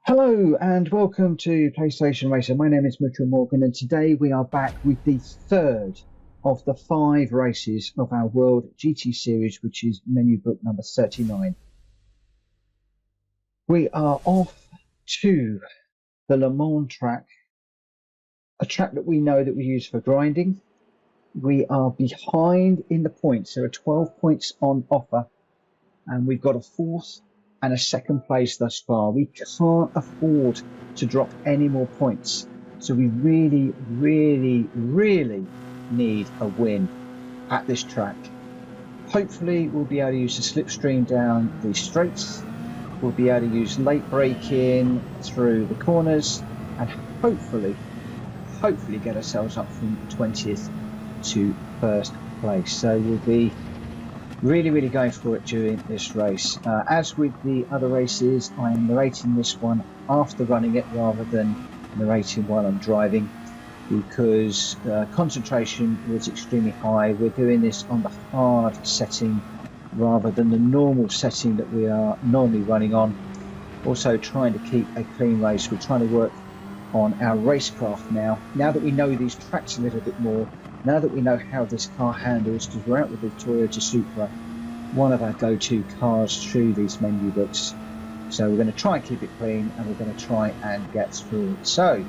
Hello and welcome to PlayStation Racer. My name is Mitchell Morgan and today we are back with the third of the 5 races of our World GT Series, which is menu book number 39. We are off to the Le Mans track, a track that we know that we use for grinding. We are behind in the points. There are 12 points on offer and we've got a fourth and a second place thus far. We can't afford to drop any more points. So we really need a win at this track. Hopefully we'll be able to use the slipstream down the straights. We'll be able to use late braking through the corners and hopefully get ourselves up from 20th to first place. So we'll be really going for it during this race. As with the other races, I am narrating this one after running it rather than narrating while I'm driving, because concentration was extremely high. We're doing this on the hard setting rather than the normal setting that we are normally running on. Also trying to keep a clean race. We're trying to work on our racecraft now that we know these tracks a little bit more. Now that we know how this car handles, because we're out with the Toyota Supra, one of our go-to cars through these menu books. So we're going to try and keep it clean and we're going to try and get through it. So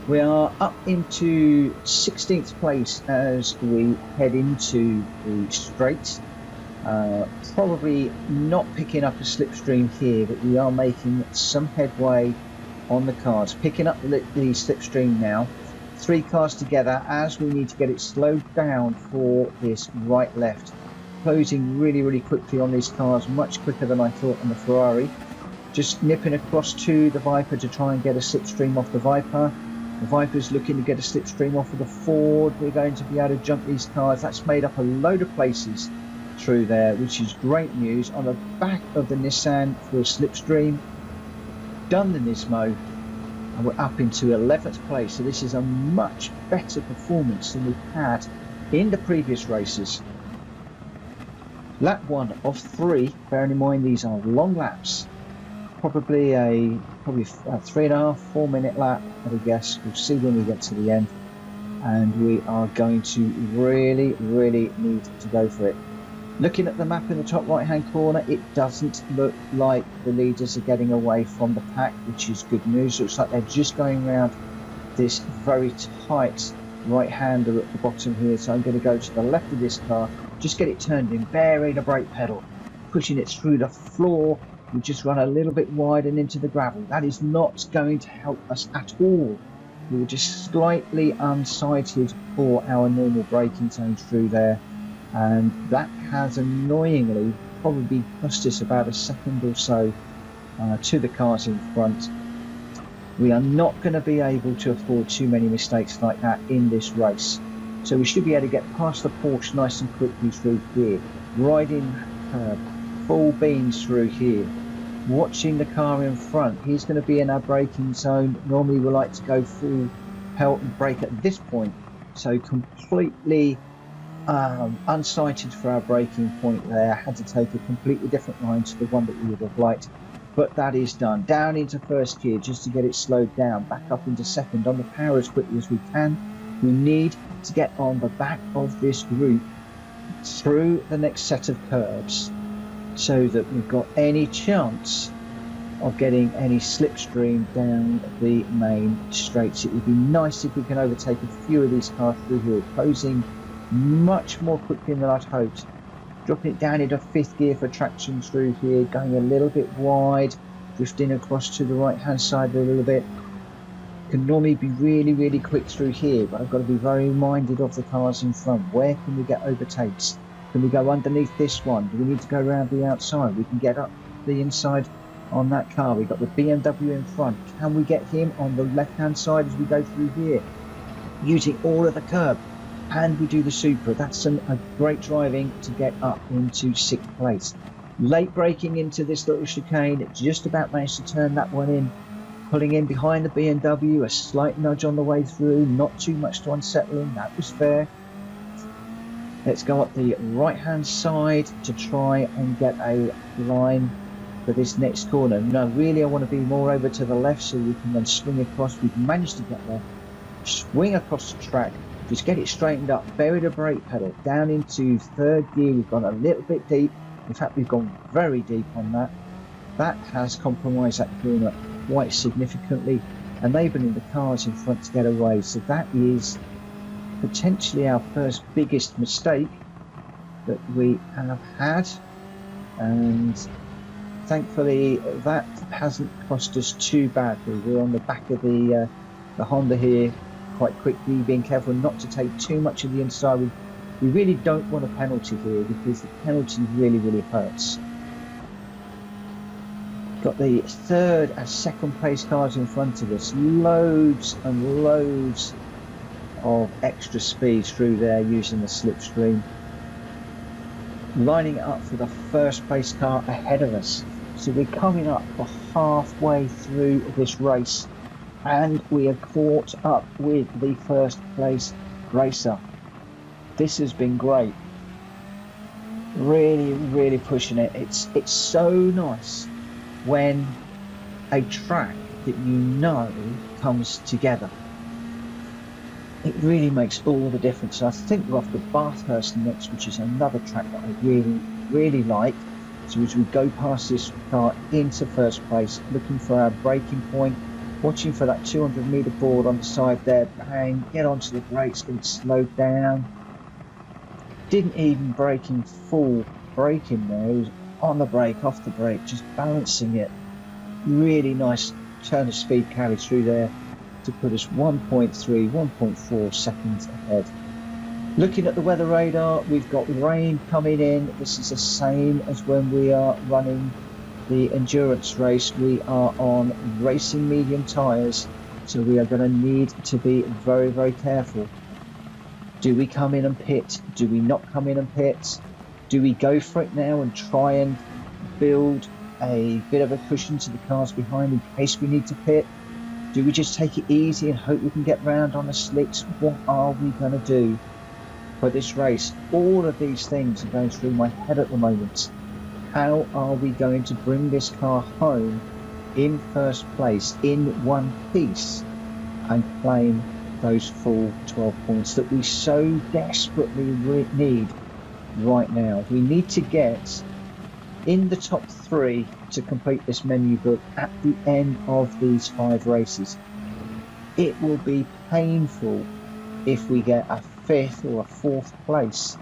we are up into 16th place as we head into the straight. Probably not picking up a slipstream here, but we are making some headway on the cars. Picking up the slipstream now. 3 cars together as we need to get it slowed down for this right-left. Closing really quickly on these cars, much quicker than I thought on the Ferrari. Just nipping across to the Viper to try and get a slipstream off the Viper. The Viper's looking to get a slipstream off of the Ford. We're going to be able to jump these cars. That's made up a load of places through there, which is great news. On the back of the Nissan for a slipstream. Done the Nismo. And we're up into 11th place, so this is a much better performance than we've had in the previous races. Lap 1 of 3, bearing in mind these are long laps, probably a 3.5-4 minute lap, I would guess. We'll see when we get to the end, and we are going to really need to go for it. Looking at the map in the top right hand corner, it doesn't look like the leaders are getting away from the pack, which is good news. Looks like they're just going around this very tight right hander at the bottom here. So I'm going to go to the left of this car, just get it turned in, burying the brake pedal, pushing it through the floor. We just run a little bit wide and into the gravel. That is not going to help us at all. We were just slightly unsighted for our normal braking zones through there. And that has annoyingly probably cost us about a second or so to the cars in front. We are not going to be able to afford too many mistakes like that in this race. So we should be able to get past the Porsche nice and quickly through here. Riding full beans through here. Watching the car in front. He's going to be in our braking zone. Normally we like to go full pelt and brake at this point. So completely unsighted for our braking point there. Had to take a completely different line to the one that we would have liked, but that is done. Down into first gear just to get it slowed down, back up into second on the power as quickly as we can. We need to get on the back of this group through the next set of curves so that we've got any chance of getting any slipstream down the main straights. It would be nice if we can overtake a few of these cars through here, closing much more quickly than I'd hoped. Dropping it down into 5th gear for traction through here, going a little bit wide, drifting across to the right hand side a little bit. Can normally be really quick through here, but I've got to be very minded of the cars in front. Where can we get overtakes? Can we go underneath this one? Do we need to go around the outside? We can get up the inside on that car. We've got the BMW in front. Can we get him on the left hand side as we go through here? Using all of the curb. And we do the Supra. That's a great driving to get up into 6th place. Late braking into this little chicane, just about managed to turn that one in. Pulling in behind the BMW, a slight nudge on the way through, not too much to unsettle him, that was fair. Let's go up the right hand side to try and get a line for this next corner. No, really I want to be more over to the left so we can then swing across. We've managed to get there, swing across the track, just get it straightened up, bury the brake pedal, down into third gear. We've gone a little bit deep. In fact, we've gone very deep on that. That has compromised that corner quite significantly, enabling the cars in front to get away. So that is potentially our first biggest mistake that we have had, and thankfully that hasn't cost us too badly. We're on the back of the Honda here quite quickly, being careful not to take too much of the inside. We really don't want a penalty here because the penalty really hurts. Got the third and second place cars in front of us, loads and loads of extra speed through there using the slipstream, lining up for the first place car ahead of us. So we're coming up for halfway through this race and we are caught up with the first place racer. This has been great, really pushing it. It's so nice when a track that you know comes together. It really makes all the difference. I think we're off to Bathurst next, which is another track that I really like. So as we go past this car into first place, looking for our braking point, watching for that 200-meter board on the side there, bang, get onto the brakes, get it slowed down. Didn't even brake in full braking there. It was on the brake, off the brake, just balancing it. Really nice turn of speed carried through there to put us 1.3, 1.4 seconds ahead. Looking at the weather radar, we've got rain coming in. This is the same as when we are running the endurance race. We are on racing medium tyres, so we are going to need to be very careful. Do we come in and pit? Do we not come in and pit? Do we go for it now and try and build a bit of a cushion to the cars behind in case we need to pit? Do we just take it easy and hope we can get round on the slicks? What are we going to do for this race? All of these things are going through my head at the moment. How are we going to bring this car home in first place in one piece and claim those full 12 points that we so desperately need right now? We need to get in the top 3 to complete this menu book at the end of these 5 races. It will be painful if we get a 5th or a 4th place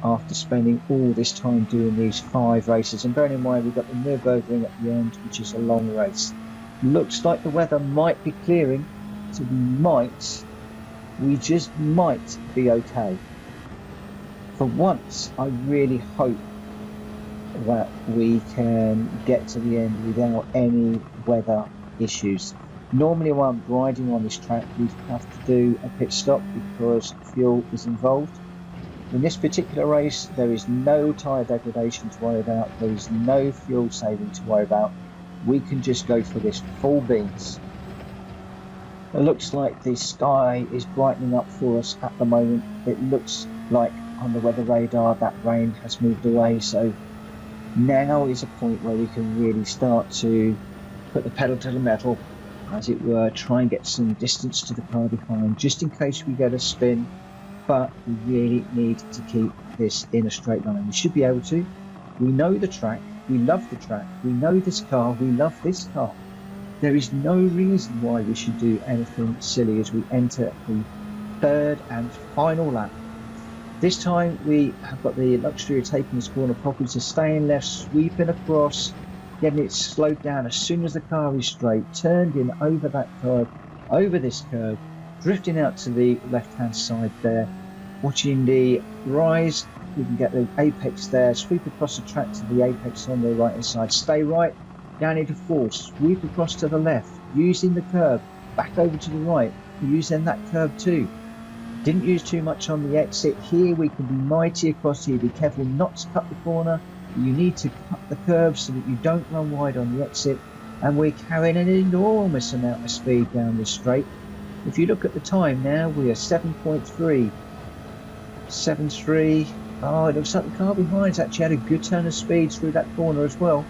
after spending all this time doing these 5 races. And bearing in mind we've got the Nürburgring at the end, which is a long race. Looks like the weather might be clearing, so we just might be okay. For once, I really hope that we can get to the end without any weather issues. Normally when I'm riding on this track, we have to do a pit stop because fuel is involved. In this particular race, there is no tyre degradation to worry about. There is no fuel saving to worry about. We can just go for this full beans. It looks like the sky is brightening up for us at the moment. It looks like on the weather radar that rain has moved away, so now is a point where we can really start to put the pedal to the metal, as it were, try and get some distance to the car behind, just in case we get a spin. But we really need to keep this in a straight line. We should be able to. We know the track, we love the track, we know this car, we love this car. There is no reason why we should do anything silly as we enter the 3rd and final lap. This time we have got the luxury of taking this corner properly, so staying left, sweeping across, getting it slowed down as soon as the car is straight, turned in over that curve, over this curve, drifting out to the left hand side there, watching the rise. We can get the apex there, sweep across the track to the apex on the right hand side, stay right, down into 4, sweep across to the left, using the curve, back over to the right, using that curve too. Didn't use too much on the exit. Here we can be mighty across here. Be careful not to cut the corner. You need to cut the curve so that you don't run wide on the exit. And we're carrying an enormous amount of speed down this straight. If you look at the time now, we are 7.3. 7.3. Oh, it looks like the car behind's actually had a good turn of speed through that corner as well.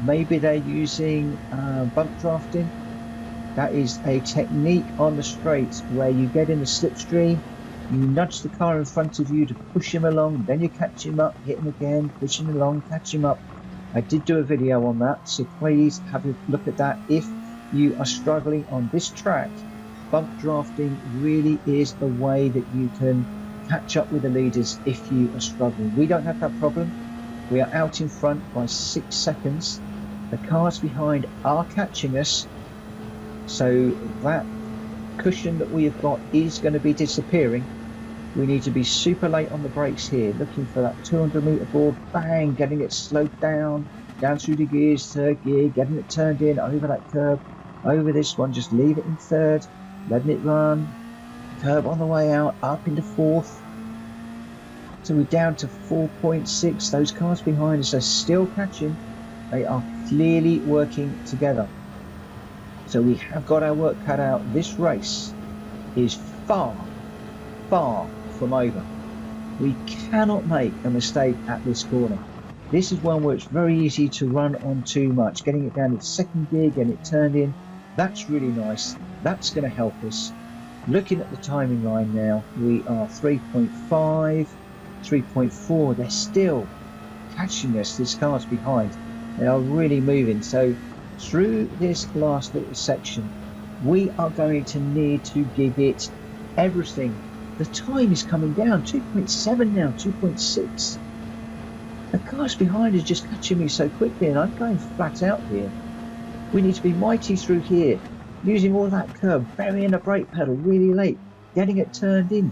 Maybe they're using bump drafting. That is a technique on the straights where you get in the slipstream, you nudge the car in front of you to push him along, then you catch him up, hit him again, push him along, catch him up. I did do a video on that, so please have a look at that. If you are struggling on this track, bump drafting really is a way that you can catch up with the leaders if you are struggling. We don't have that problem. We are out in front by 6 seconds. The cars behind are catching us, so that cushion that we have got is going to be disappearing. We need to be super late on the brakes here, looking for that 200-meter board, bang, getting it slowed down through the gears, third gear, getting it turned in, over that curb, over this one, just leave it in third, letting it run, curb on the way out, up into fourth. So we're down to 4.6. Those cars behind us are still catching. They are clearly working together. So we have got our work cut out. This race is far, far from over. We cannot make a mistake at this corner. This is one where it's very easy to run on too much. Getting it down into second gear, getting it turned in, that's really nice. That's going to help us. Looking at the timing line now, we are 3.5, 3.4. They're still catching us, these cars behind. They are really moving. So through this last little section, we are going to need to give it everything. The time is coming down, 2.7 now, 2.6. The cars behind is just catching me so quickly, and I'm going flat out here. We need to be mighty through here, using all that curb, burying the brake pedal really late, getting it turned in.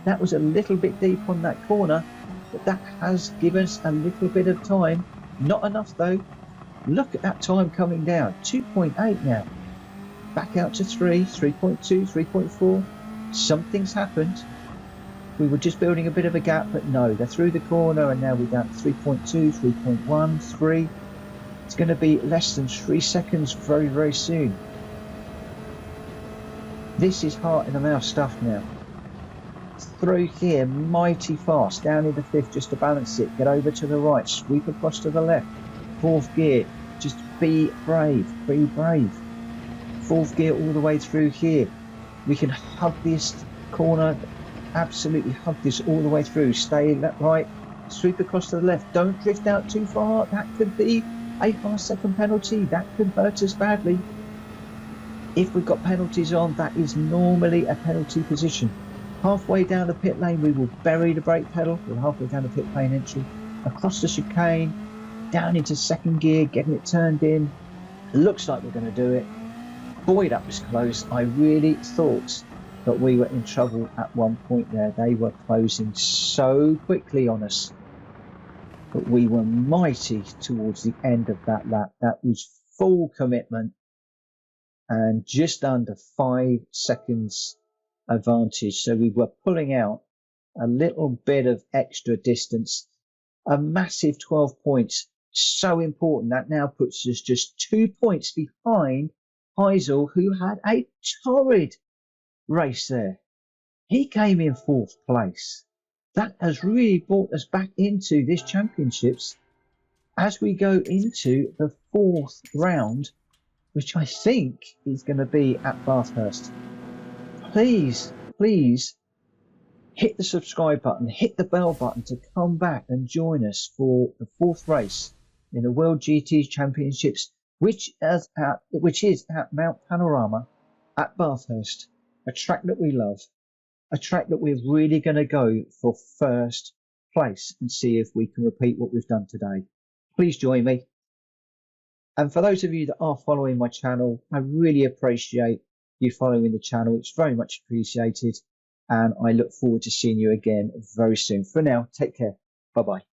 That was a little bit deep on that corner, but that has given us a little bit of time. Not enough though. Look at that time coming down, 2.8 now. Back out to 3, 3.2, 3.4. Something's happened. We were just building a bit of a gap, but no, they're through the corner, and now we're down to 3.2, 3.1, 3. It's going to be less than 3 seconds very, very soon. This is heart in the mouth stuff now. Through here, mighty fast, down into fifth just to balance it. Get over to the right, sweep across to the left. Fourth gear, just be brave, be brave. Fourth gear all the way through here. We can hug this corner, absolutely hug this all the way through. Stay left, right, sweep across to the left. Don't drift out too far. That could be a 5-second penalty. That could hurt us badly. If we've got penalties on, that is normally a penalty position. Halfway down the pit lane, we will bury the brake pedal. We're halfway down the pit lane entry. Across the chicane, down into second gear, getting it turned in. Looks like we're going to do it. Boy, that was close. I really thought that we were in trouble at one point there. They were closing so quickly on us. But we were mighty towards the end of that lap. That was full commitment. And just under 5 seconds advantage. So we were pulling out a little bit of extra distance. A massive 12 points. So important. That now puts us just 2 points behind Heures, who had a torrid race there. He came in 4th place. That has really brought us back into this championships as we go into the 4th round, which I think is going to be at Bathurst. Please, please hit the subscribe button, hit the bell button to come back and join us for the 4th race in the World GT Championships, which is at Mount Panorama at Bathurst, a track that we love, a track that we're really going to go for 1st place and see if we can repeat what we've done today. Please join me. And for those of you that are following my channel, I really appreciate you following the channel. It's very much appreciated. And I look forward to seeing you again very soon. For now, take care. Bye-bye.